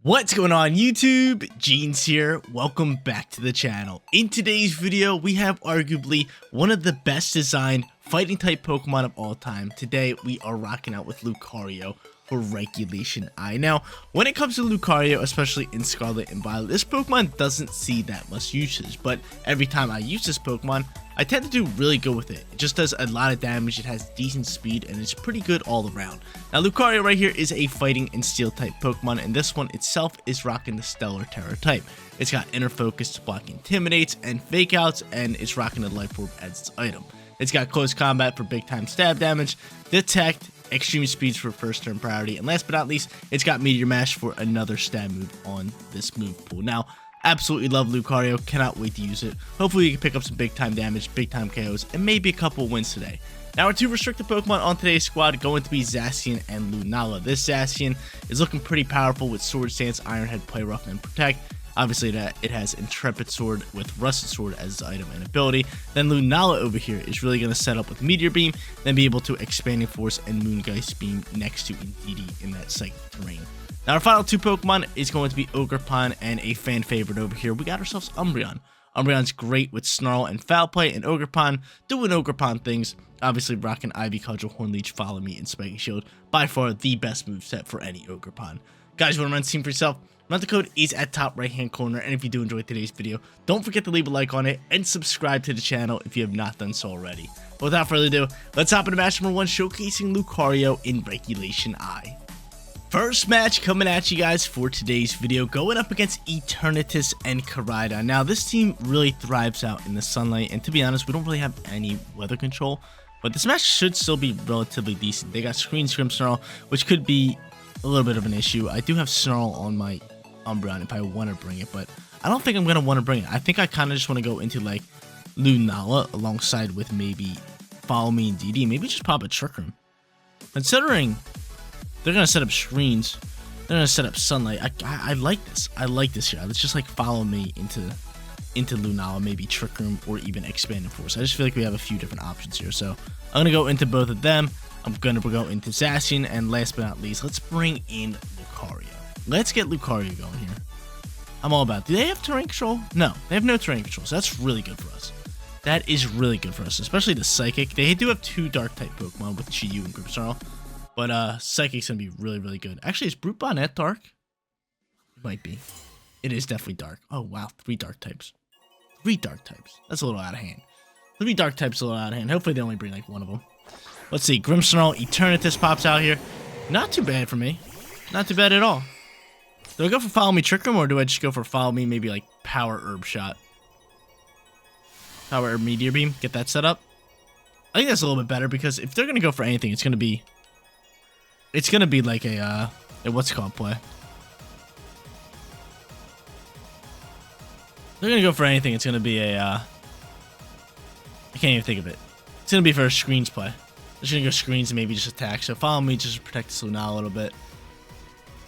What's going on YouTube? Jeans here. Welcome back to the channel. In today's video, we have arguably one of the best designed fighting type Pokemon of all time. Today, we are rocking out with Lucario for Regulation I. Now, when it comes to Lucario, especially in Scarlet and Violet, this Pokemon doesn't see that much usage, but every time I use this Pokemon, I tend to do really good with it. It just does a lot of damage, it has decent speed, and it's pretty good all around. Now, Lucario right here is a fighting and steel type Pokemon, and this one itself is rocking the Stellar Terra type. It's got Inner Focus to block Intimidates and Fake Outs, and it's rocking the Life Orb as its item. It's got Close Combat for big time stab damage, Detect, Extreme Speeds for first turn priority, and last but not least, it's got Meteor Mash for another stab move on this move pool. Now, absolutely love Lucario, cannot wait to use it. Hopefully we can pick up some big time damage, big time KOs, and maybe a couple wins today. Now our two restricted Pokemon on today's squad going to be Zacian and Lunala. This Zacian is looking pretty powerful with Sword Stance, Iron Head, Play Rough, and Protect. Obviously it has Intrepid Sword with Rusted Sword as its item and ability. Then Lunala over here is really going to set up with Meteor Beam, then be able to Expanding Force and Moongeist Beam next to Indeedee in that psychic terrain. Now our final two Pokemon is going to be Ogerpon and a fan favorite over here. We got ourselves Umbreon. Umbreon's great with Snarl and Foul Play, and Ogerpon doing Ogerpon things. Obviously rocking Ivy Cudgel, Horn Leech, Follow Me, and Spiky Shield. By far the best moveset for any Ogerpon. Guys, you want to run the team for yourself? Remember the code is at top right hand corner, and if you do enjoy today's video, don't forget to leave a like on it and subscribe to the channel if you have not done so already. But without further ado, let's hop into match number 1, showcasing Lucario in Regulation I. First match coming at you guys for today's video, going up against Eternatus and Koraidon. Now this team really thrives out in the sunlight, and to be honest, we don't really have any weather control, but this match should still be relatively decent. They got Screen Snarl, which could be a little bit of an issue. I do have Snarl on my Umbreon if I want to bring it, but I don't think I'm going to want to bring it. I think I kind of just want to go into like Lunala alongside with maybe Follow Me and DD. Maybe just pop a Trick Room. Considering they're going to set up screens, they're going to set up sunlight. I like this. I like this here. Let's just like Follow Me into Lunala, maybe Trick Room or even Expanding Force. I just feel like we have a few different options here. So I'm going to go into both of them. I'm going to go into Zacian, and last but not least, let's bring in Lucario. Let's get Lucario going here. I'm all about it. Do they have terrain control? No, they have no terrain control, so that's really good for us. That is really good for us, especially the Psychic. They do have two Dark-type Pokemon with Chi-Yu and Grimmsnarl, but Psychic's going to be really, really good. Actually, is Brute Bonnet dark? It might be. It is definitely dark. Oh, wow, 3 dark types. 3 dark types. That's a little out of hand. 3 dark types a little out of hand. Hopefully they only bring like one of them. Let's see, Grimmsnarl, Eternatus pops out here. Not too bad for me. Not too bad at all. Do I go for Follow Me Trick Room, or do I just go for Follow Me, maybe like Power Herb Shot? Power Herb Meteor Beam, get that set up. I think that's a little bit better, because if they're going to go for anything, it's going to be like a what's it called play. If they're going to go for anything, it's going to be a, I can't even think of it. It's going to be for a screens play. Just going to go screens and maybe just attack. So Follow Me just to protect this Lunala a little bit.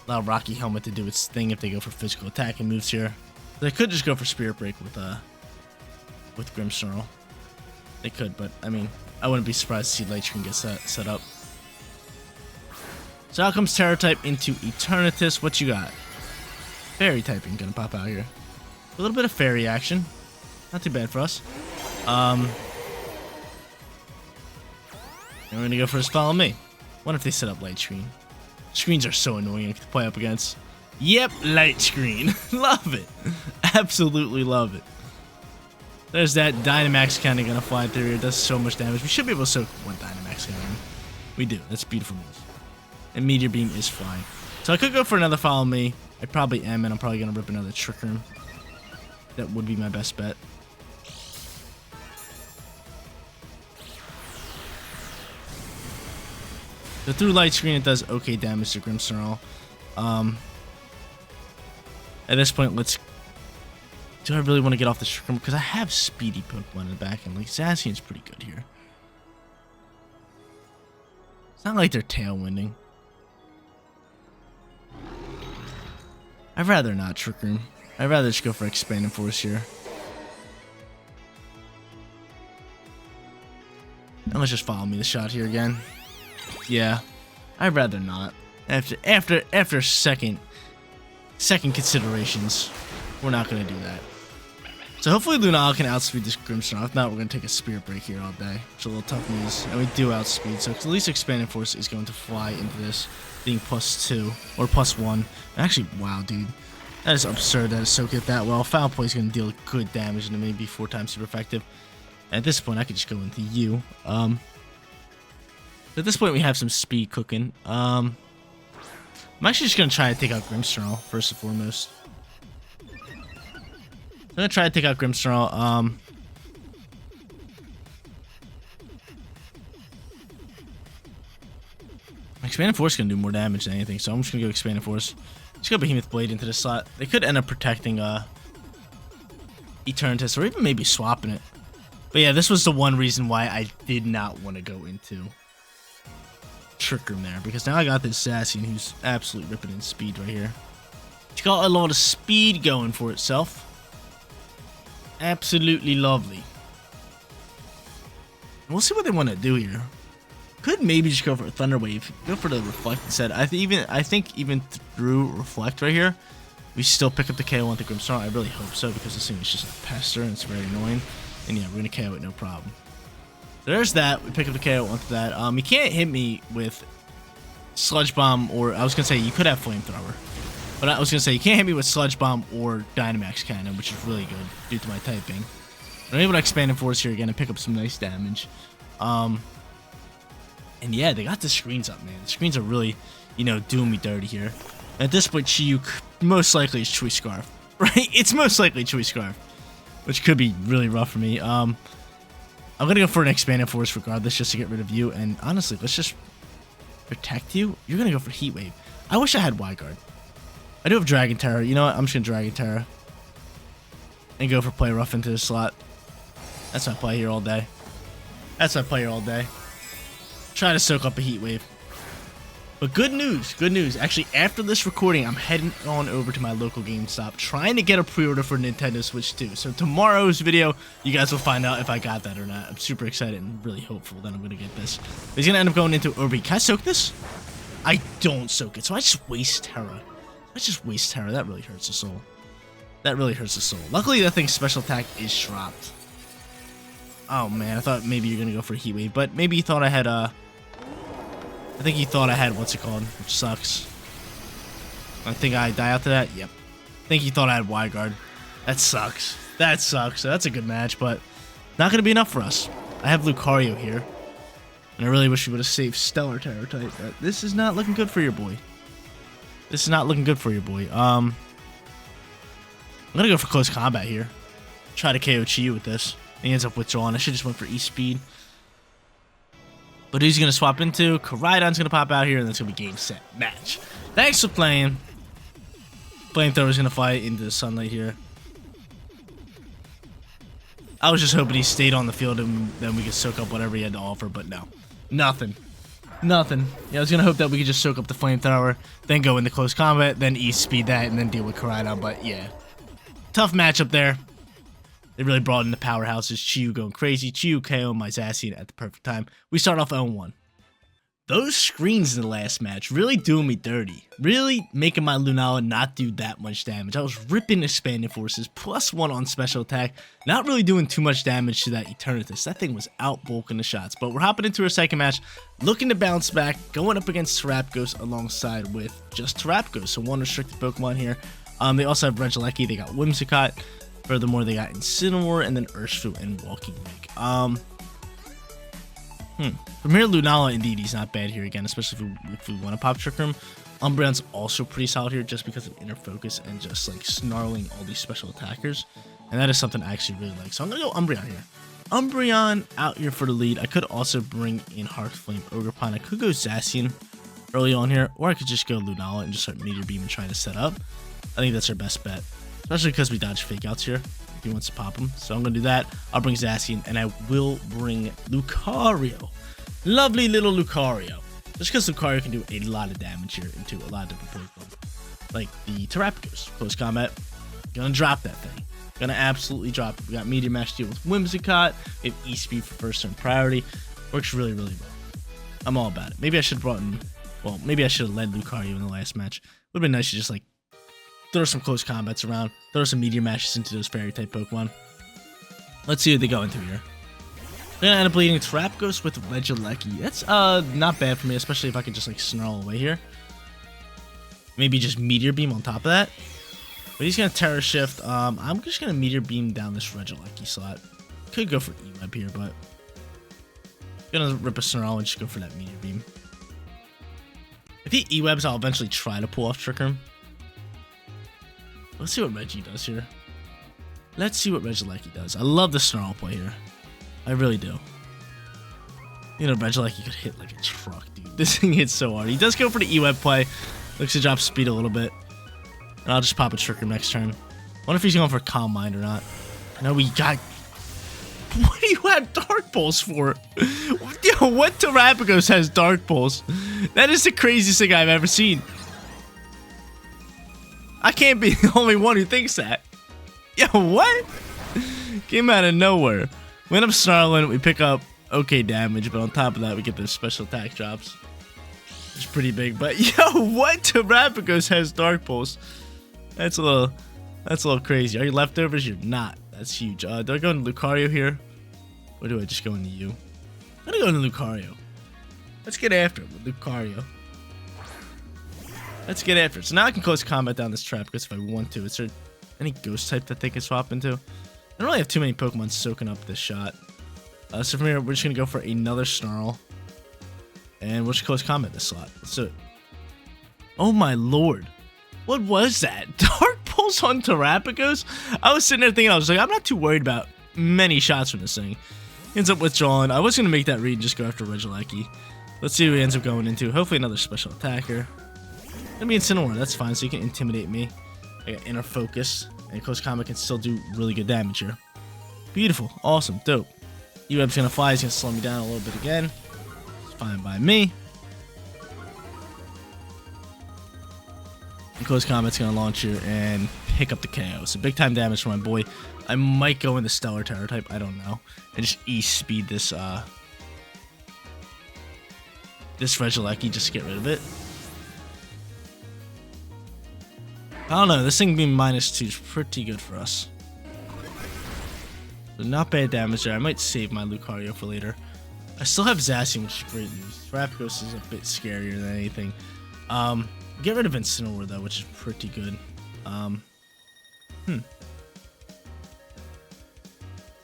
Allow Rocky Helmet to do its thing if they go for physical attack and moves here. They could just go for Spirit Break with Grimmsnarl. They could, but I mean, I wouldn't be surprised to see Light Screen get set up. So out comes Terra type into Eternatus. What you got? Fairy typing gonna pop out here. A little bit of fairy action. Not too bad for us. And we're gonna go for his Follow Me. What if they set up Light Screen? Screens are so annoying to play up against. Yep, Light Screen. Love it. Absolutely love it. There's that Dynamax kind of gonna fly through here. It does so much damage. We should be able to soak one Dynamax cannon. We do. That's beautiful news. And Meteor Beam is flying. So I could go for another Follow Me. I probably am, and I'm probably gonna rip another Trick Room. That would be my best bet. So through Light Screen, it does okay damage to Grimmsnarl. At this point, do I really want to get off the Trick Room? Because I have speedy Pokemon in the back, and like Zacian's pretty good here. It's not like they're tailwinding. I'd rather not Trick Room. I'd rather just go for Expanding Force here. And let's just Follow Me the shot here again. Yeah, I'd rather not. After a second second considerations. We're not going to do that. So hopefully Lunala can outspeed this Grimmsnarl. If not, we're going to take a Spirit Break here all day. Which is a little tough news. And we do outspeed. So at least Expanding Force is going to fly into this, being +2 or +1. Actually, wow, dude. That is absurd that it soaked it that well. Foul Play is going to deal good damage and it may be 4 times super effective. And at this point, I could just go into you. At this point, we have some speed cooking. I'm actually just going to try to take out Grimmsnarl first and foremost. I'm going to try to take out Grimmsnarl. Expanding Force is going to do more damage than anything, so I'm just going to go Expanding Force. Just go Behemoth Blade into the slot. They could end up protecting Eternatus, or even maybe swapping it. But yeah, this was the one reason why I did not want to go into Trick Room there, because now I got this Zacian who's absolutely ripping in speed right here. It's got a lot of speed going for itself. Absolutely lovely. We'll see what they want to do here. Could maybe just go for a Thunder Wave. Go for the Reflect instead. I think even through Reflect right here, we still pick up the KO on the Grimmsnarl. I really hope so, because this thing is just a pester and it's very annoying. And yeah, we're gonna KO it no problem. So there's that. We pick up the KO onto that. You can't hit me with Sludge Bomb, or I was gonna say you could have Flamethrower. But I was going to say, you can't hit me with Sludge Bomb or Dynamax Cannon, which is really good due to my typing. I'm able to Expand in Force here again and pick up some nice damage. And yeah, they got the screens up, man. The screens are really, you know, doing me dirty here. At this point, Chiyuk most likely is Chewy Scarf, right? It's most likely Chewy Scarf, which could be really rough for me. I'm going to go for an Expanded Force regardless, just to get rid of you. And honestly, let's just protect you. You're going to go for Heat Wave. I wish I had Wide Guard. I do have Dragon Terror. You know what? I'm just going to Dragon Terror. And go for Play Rough into the slot. That's my play here all day. That's my play here all day. Try to soak up a Heat Wave. But good news. Good news. Actually, after this recording, I'm heading on over to my local GameStop, trying to get a pre-order for Nintendo Switch 2. So tomorrow's video, you guys will find out if I got that or not. I'm super excited and really hopeful that I'm going to get this. But he's going to end up going into ORB. Can I soak this? I don't soak it. So I just waste Terra. I just waste Terra. That really hurts the soul. That really hurts the soul. Luckily, that thing's special attack is dropped. Oh, man. I thought maybe you're going to go for a Heat Wave. But maybe you thought I had, I think you thought I had, what's it called? Which sucks. I think I die after that? Yep. I think you thought I had Wide Guard. That sucks. That sucks. So that's a good match, but not going to be enough for us. I have Lucario here. And I really wish we would have saved Stellar Terror type, but this is not looking good for your boy. This is not looking good for your boy. I'm going to go for Close Combat here. Try to KO Chiyu with this. He ends up withdrawing. I should just went for E-Speed. But who's going to swap into? Koraidon's going to pop out here, and that's going to be game, set, match. Thanks for playing. Flamethrower's going to fly into the sunlight here. I was just hoping he stayed on the field and then we could soak up whatever he had to offer, but no. Nothing. Nothing. Yeah, I was going to hope that we could just soak up the Flamethrower, then go into Close Combat, then E-Speed that, and then deal with Koraidon, but yeah. Tough matchup there. They really brought in the powerhouses. Chiyu going crazy. Chiyu KO my Zacian at the perfect time. We start off 0-1. Those screens in the last match really doing me dirty. Really making my Lunala not do that much damage. I was ripping Expanding Forces, +1 on special attack. Not really doing too much damage to that Eternatus. That thing was out bulking the shots. But we're hopping into our second match. Looking to bounce back. Going up against Terapgos alongside with just Terapgos. So one restricted Pokemon here. They also have Regieleki. They got Whimsicott. Furthermore, they got Incineroar and then Urshifu and Walking Link. From here, Lunala indeed, he's not bad here again, especially if we want to pop Trick Room. Umbreon's also pretty solid here just because of Inner Focus and just like snarling all these special attackers. And that is something I actually really like. So I'm going to go Umbreon here. Umbreon out here for the lead. I could also bring in Heart Flame Ogerpon. I could go Zacian early on here, or I could just go Lunala and just start Meteor Beam and trying to set up. I think that's our best bet. Especially because we dodge Fake Outs here. If he wants to pop them. So I'm going to do that. I'll bring Zacian. And I will bring Lucario. Lovely little Lucario. Just because Lucario can do a lot of damage here into a lot of different Pokemon. Like the Terapgos. Close Combat. Gonna drop that thing. Gonna absolutely drop it. We got Meteor Mash deal with Whimsicott. We have E-Speed for first turn priority. Works really, really well. I'm all about it. Maybe I should have brought in... Well, maybe I should have led Lucario in the last match. Would have been nice to just like throw some close combats around, throw some meteor mashes into those fairy type Pokemon. Let's see what they go into here. They're gonna end up leading Terapagos with Regieleki. That's not bad for me, especially if I can just like snarl away here. Maybe just Meteor Beam on top of that. But he's gonna Terra Shift. I'm just gonna Meteor Beam down this Regieleki slot. Could go for E-Web here, but gonna rip a Snarl and just go for that Meteor Beam. If he E-Webs, I'll eventually try to pull off Trick Room. Let's see what Reggie does here. Let's see what Regieleki does. I love the Snarl play here. I really do. You know, Regieleki could hit like a truck, dude. This thing hits so hard. He does go for the E-Web play. Looks to drop speed a little bit. And I'll just pop a Trick Room next turn. Wonder if he's going for Calm Mind or not. No, we got... What do you have Dark Pulse for? Yo, what Terapagos has Dark Pulse? That is the craziest thing I've ever seen. I can't be the only one who thinks that. Yo, what? Came out of nowhere. We end up snarling, we pick up okay damage, but on top of that, we get those special attack drops. It's pretty big, but yo, what Terapagos has Dark Pulse? That's a little crazy. Are you leftovers? You're not. That's huge. Do I go into Lucario here? Or do I just go into you? I'm gonna go into Lucario. Let's get after it with Lucario. Let's get after it. So now I can close combat down this Terapagos if I want to. Is there any ghost type that they can swap into? I don't really have too many Pokemon soaking up this shot. So from here, we're just gonna go for another Snarl. And we'll just close combat this slot. So, oh my lord. What was that? Dark Pulse on Terapagos? I was sitting there thinking, I was like, I'm not too worried about many shots from this thing. He ends up withdrawing. I was going to make that read and just go after Regieleki. Let's see who he ends up going into. Hopefully another special attacker. Gonna be Incineroar, that's fine, so you can intimidate me. I got Inner Focus, and close combat can still do really good damage here. Beautiful, awesome, dope. U-Web's gonna fly, he's gonna slow me down a little bit again. It's fine by me. And close combat's gonna launch here and pick up the KO. So big time damage for my boy. I might go into Stellar Terror type, I don't know. And just E-speed this Regieleki just to get rid of it. I don't know, this thing being -2 is pretty good for us. So not bad damage there. I might save my Lucario for later. I still have Zacian, which is great news. Terapagos is a bit scarier than anything. Get rid of Incineroar though, which is pretty good.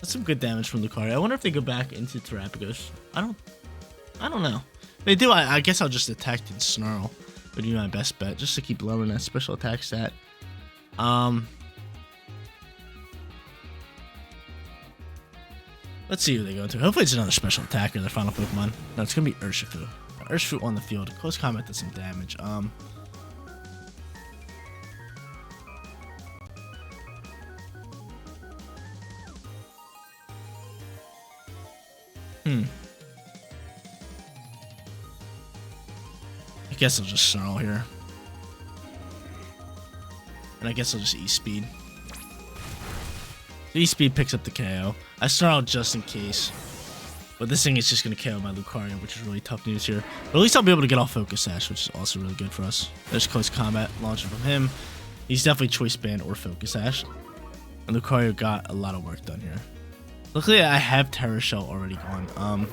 That's some good damage from Lucario. I wonder if they go back into Terapagos. I don't know. If they do, I guess I'll just attack and Snarl. Would be my best bet, just to keep lowering that special attack stat. Let's see who they go into. Hopefully it's another special attacker, their final Pokemon. No, it's gonna be Urshifu. Urshifu on the field. Close combat does some damage. I guess I'll just Snarl here. And I guess I'll just E-Speed. So E-Speed picks up the KO. I Snarl just in case. But this thing is just going to KO my Lucario, which is really tough news here. But at least I'll be able to get off Focus Sash, which is also really good for us. There's close combat launching from him. He's definitely Choice Band or Focus Sash. And Lucario got a lot of work done here. Luckily, I have Terra Shell already gone.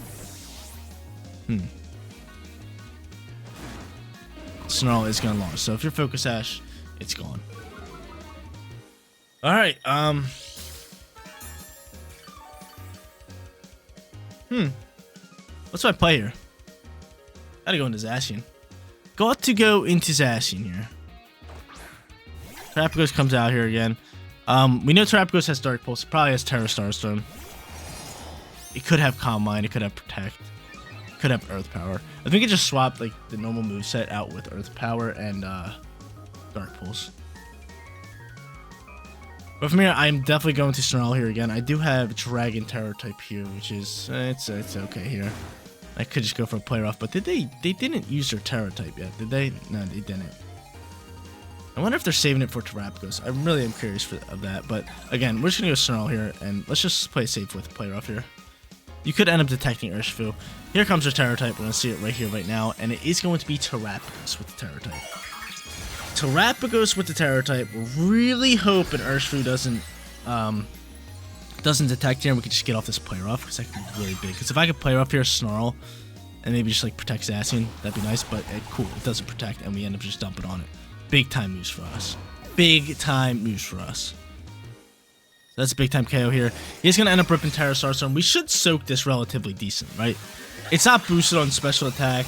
Snarl is gonna launch, so if you're Focus Sash, it's gone. Alright, what's my play here? Gotta go into Zacian. Got to go into Zacian here. Terapagos comes out here again. We know Terapagos has Dark Pulse. It probably has Terra Starstorm. It could have Calm Mind. It could have Protect. It could have Earth Power. I think it just swapped like the normal moveset out with Earth Power and Dark Pulse. But from here, I'm definitely going to Snarl here again. I do have Dragon Terror type here, which is it's okay here. I could just go for a play off, but they didn't use their Terror type yet, did they? No, they didn't. I wonder if they're saving it for Terapagos. I really am curious of that. But again, we're just gonna go Snarl here, and let's just play safe with play off here. You could end up detecting Urshifu. Here comes our Terror type. We're gonna see it right here, right now, and it is going to be Terapagos with the Terror type. Terrapagos with the Terror type. We're really hoping Urshifu doesn't detect here and we can just get off this player off, because that could be really big. Because if I could player off here, Snarl, and maybe just like protect Zacian, that'd be nice. But cool, it doesn't protect and we end up just dumping on it. Big time moves for us. Big time moves for us. So that's a big time KO here. He's going to end up ripping Terra Starstorm. We should soak this relatively decent, right? It's not boosted on special attack.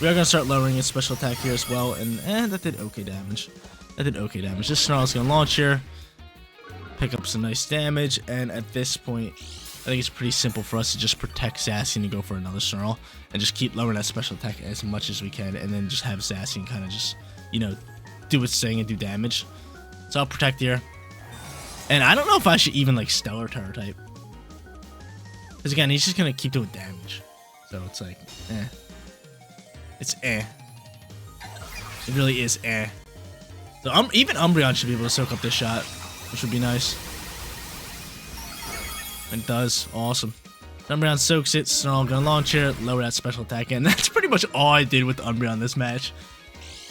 We are going to start lowering its special attack here as well. And that did okay damage. That did okay damage. This Snarl is going to launch here. Pick up some nice damage. And at this point, I think it's pretty simple for us to just protect Zacian and go for another Snarl. And just keep lowering that special attack as much as we can. And then just have Zacian kind of just, you know, do its thing and do damage. So I'll protect here. And I don't know if I should even like Stellar Terror type. Because again, he's just going to keep doing damage. So it's like, eh. It's eh. It really is eh. So even Umbreon should be able to soak up this shot, which would be nice. And it does. Awesome. Umbreon soaks it. Snarl gonna launch here, lower that special attack, and that's pretty much all I did with Umbreon this match.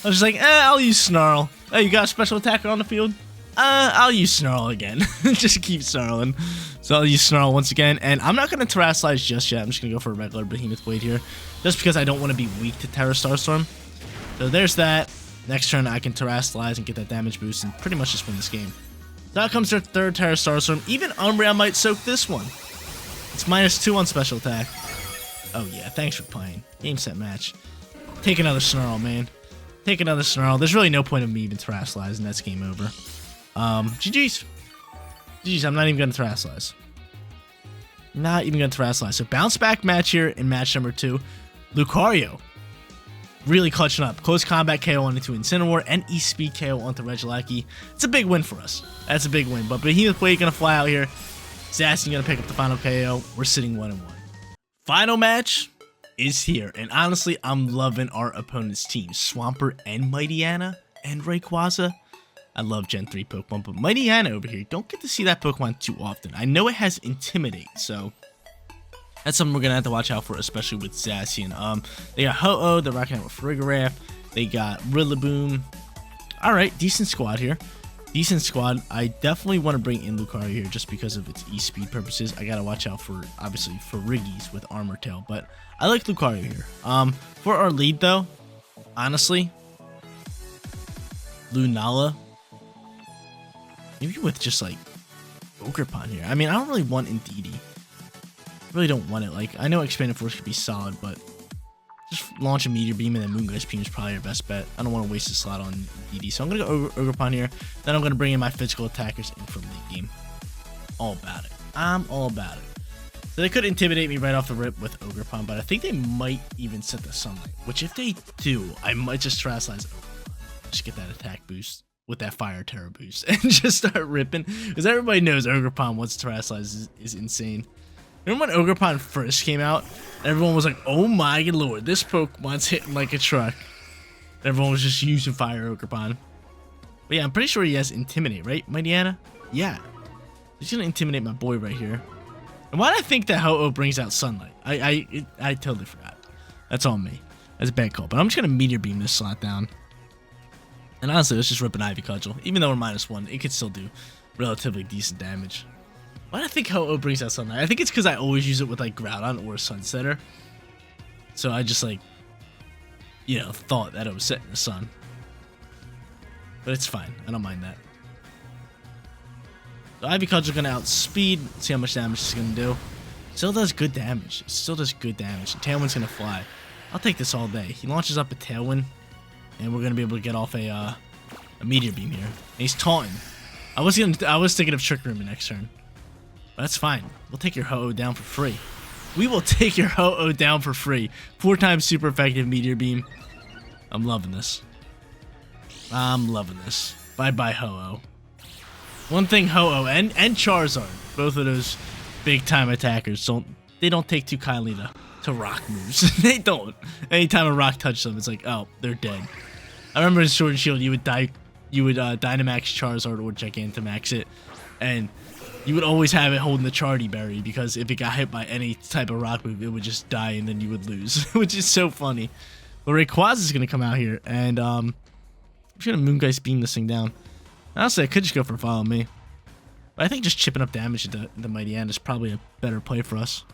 I was just like, I'll use Snarl. Oh, you got a special attacker on the field? I'll use Snarl again. Just keep snarling. So I'll use Snarl once again, and I'm not gonna Terrasilize just yet. I'm just gonna go for a regular Behemoth Blade here, just because I don't want to be weak to Terra Starstorm. So there's that. Next turn I can Terrasilize and get that damage boost and pretty much just win this game. So out comes their third Terra Starstorm. Even Umbreon might soak this one. It's -2 on special attack. Oh yeah, thanks for playing. Game, set, match. Take another Snarl, man. Take another Snarl. There's really no point of me even Terrasilizing. That's game over. GG's. GG's, I'm not even going to Terrasilize. Not even going to Terrasilize. So bounce back match here in match number 2. Lucario. Really clutching up. Close combat KO onto Incineroar and E-Speed KO onto Regieleki. It's a big win for us. That's a big win. But Behemoth Blade going to fly out here. Zacian going to pick up the final KO. We're sitting 1-1. Final match is here. And honestly, I'm loving our opponent's team. Swampert and Mightyena and Rayquaza. I love Gen 3 Pokemon, but Mightyena over here, don't get to see that Pokemon too often. I know it has Intimidate, so that's something we're going to have to watch out for, especially with Zacian. They got Ho-Oh, they're rocking out with Farigiraf. They got Rillaboom. Alright, decent squad here. Decent squad. I definitely want to bring in Lucario here just because of its E-Speed purposes. I got to watch out for, obviously, for Riggies with Armor Tail, but I like Lucario here. For our lead, though, honestly, Lunala, maybe with just like Ogerpon here. I mean, I don't really want Indeedee. Really don't want it. Like, I know Expanded Force could be solid, but just launch a Meteor Beam and then Moongeist Beam is probably your best bet. I don't want to waste a slot on Indeedee. So I'm going to go Ogerpon here. Then I'm going to bring in my physical attackers in from the game. All about it. I'm all about it. So they could intimidate me right off the rip with Ogerpon, but I think they might even set the Sunlight. Which if they do, I might just Terrasilize Ogerpon. Just get that attack boost with that Fire Terror boost and just start ripping, because everybody knows Ogerpon once Terrasilize is insane. Remember when Ogerpon first came out? Everyone was like, oh my lord, this Pokemon's hitting like a truck. Everyone was just using Fire Ogerpon. But yeah, I'm pretty sure he has Intimidate, right, Mightyena? Yeah. He's gonna intimidate my boy right here. And why did I think that Ho-Oh brings out Sunlight? I totally forgot. That's on me. That's a bad call. But I'm just gonna Meteor Beam this slot down. And honestly, let's just rip an Ivy Cudgel. Even though we're -1, it could still do relatively decent damage. Why do I think Ho-Oh brings out Sunlight? I think it's because I always use it with like Groudon or Sunsetter. So I just like, you know, thought that it was set in the sun. But it's fine. I don't mind that. So Ivy Cudgel gonna outspeed. See how much damage it's gonna do. Still does good damage. It still does good damage. And Tailwind's gonna fly. I'll take this all day. He launches up a Tailwind. And we're gonna be able to get off a Meteor Beam here. And he's taunting. I was thinking of Trick Room next turn. But that's fine. We'll take your Ho-Oh down for free. We will take your Ho-Oh down for free. 4 times super effective Meteor Beam. I'm loving this. I'm loving this. Bye bye Ho-Oh. One thing Ho-Oh and Charizard, both of those big time attackers, they don't take too kindly to rock moves. They don't. Anytime a rock touches them, it's like, oh, they're dead. I remember in Sword and Shield, you would Dynamax Charizard or Gigantamax it, and you would always have it holding the Chardy Berry, because if it got hit by any type of rock move, it would just die and then you would lose, which is so funny. But Rayquaza is going to come out here, and just gonna Moongeist beam this thing down. Honestly, I could just go for Follow Me. But I think just chipping up damage into the Mighty End is probably a better play for us.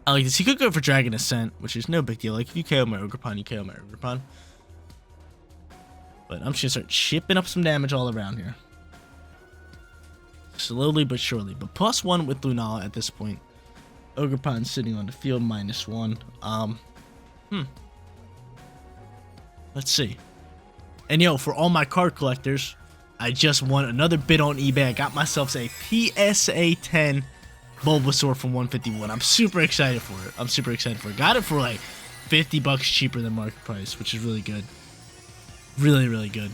I like this. He could go for Dragon Ascent, which is no big deal. Like, if you KO my Ogerpon, you KO my Ogerpon. But I'm just gonna start chipping up some damage all around here. Slowly but surely. But +1 with Lunala at this point. Ogerpon sitting on the field, -1. Let's see. And yo, for all my card collectors, I just won another bid on eBay. I got myself a PSA 10 Bulbasaur from 151. I'm super excited for it. Got it for like $50 cheaper than market price, which is really good. Really, really good.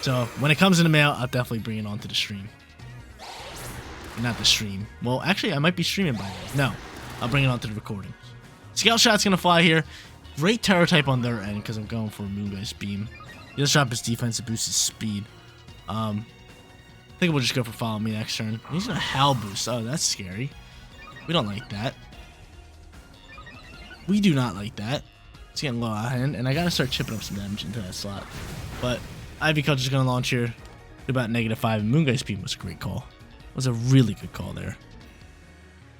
So when it comes in the mail, I'll definitely bring it onto the stream. Not the stream. Well, actually, I might be streaming by then. No, I'll bring it onto the recording. Scout Shot's gonna fly here. Great Terror type on their end because I'm going for a Moongeist Beam. He does drop his defense to boost his speed. I think we'll just go for Follow Me next turn. He's gonna Howl Boost. Oh, that's scary. We don't like that. We do not like that. It's getting low out hand, and I gotta start chipping up some damage into that slot. But Ivy Coach is gonna launch here. Do about -5. And Moongeist Beam was a great call. It was a really good call there.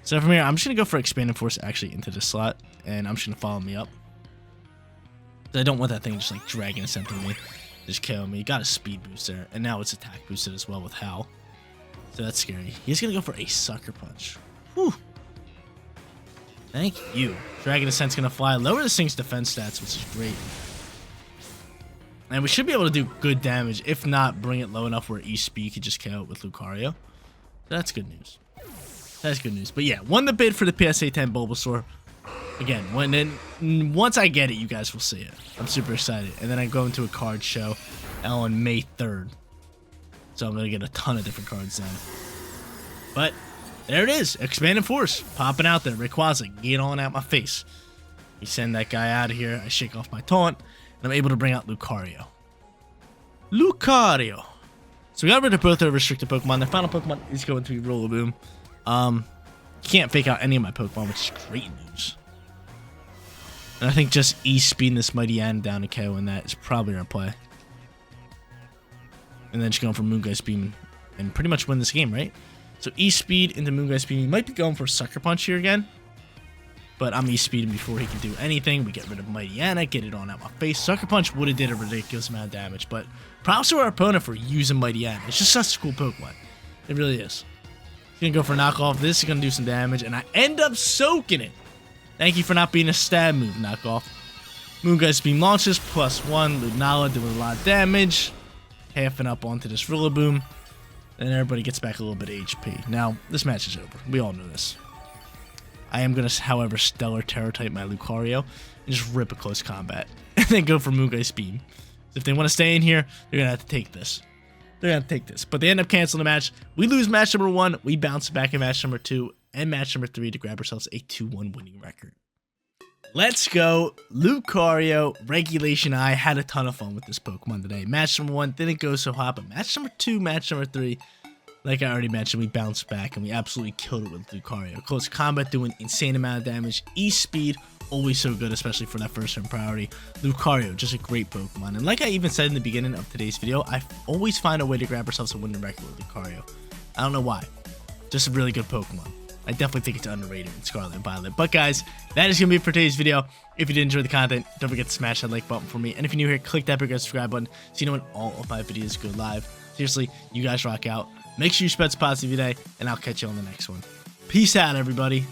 So from here, I'm just gonna go for Expanding Force actually into this slot, and I'm just gonna Follow Me up. I don't want that thing just like Dragon Ascenting me. Just KO me. Got a speed boost there. And now it's attack boosted as well with Howl. So that's scary. He's going to go for a Sucker Punch. Whew. Thank you. Dragon Ascent's going to fly. Lower this thing's defense stats, which is great. And we should be able to do good damage. If not, bring it low enough where E-Speed could just KO it with Lucario. So that's good news. That's good news. But yeah, won the bid for the PSA 10 Bulbasaur. Again, once I get it, you guys will see it. I'm super excited. And then I go into a card show on May 3rd. So I'm going to get a ton of different cards then. But there it is. Expanding Force. Popping out there. Rayquaza, get on out my face. You send that guy out of here. I shake off my taunt. And I'm able to bring out Lucario. Lucario. So we got rid of both our restricted Pokemon. The final Pokemon is going to be Rillaboom. Can't fake out any of my Pokemon, which is great news. And I think just E-Speeding this Mighty End down to KO and that is probably our play. And then just going for Moongeist Beam and pretty much win this game, right? So E-Speed into Moongeist Beam. He might be going for Sucker Punch here again. But I'm E-Speeding before he can do anything. We get rid of Mighty Anna, get it on out my face. Sucker Punch would have did a ridiculous amount of damage. But props to our opponent for using Mighty Anna. It's just such a cool Pokemon. It really is. He's going to go for a knockoff. This is going to do some damage. And I end up soaking it. Thank you for not being a stab move, knockoff. Moongeist Beam launches, +1. Lunala doing a lot of damage. Halfing up onto this Rillaboom. And everybody gets back a little bit of HP. Now, this match is over. We all know this. I am going to, however, Stellar Terror type my Lucario and just rip a close combat. And then go for Moongeist Beam. If they want to stay in here, they're going to have to take this. They're going to take this. But they end up canceling the match. We lose match number 1. We bounce back in match number 2. And match number 3 to grab ourselves a 2-1 winning record. Let's go. Lucario, Regulation I. Had a ton of fun with this Pokemon today. Match number 1 didn't go so hot, but match number 2, match number 3, like I already mentioned, we bounced back and we absolutely killed it with Lucario. Close combat doing insane amount of damage. E-Speed, always so good, especially for that first turn priority. Lucario, just a great Pokemon. And like I even said in the beginning of today's video, I always find a way to grab ourselves a winning record with Lucario. I don't know why. Just a really good Pokemon. I definitely think it's underrated in Scarlet and Violet. But guys, that is going to be it for today's video. If you did enjoy the content, don't forget to smash that like button for me. And if you're new here, click that big red subscribe button so you know when all of my videos go live. Seriously, you guys rock out. Make sure you spread some positivity today, and I'll catch you on the next one. Peace out, everybody.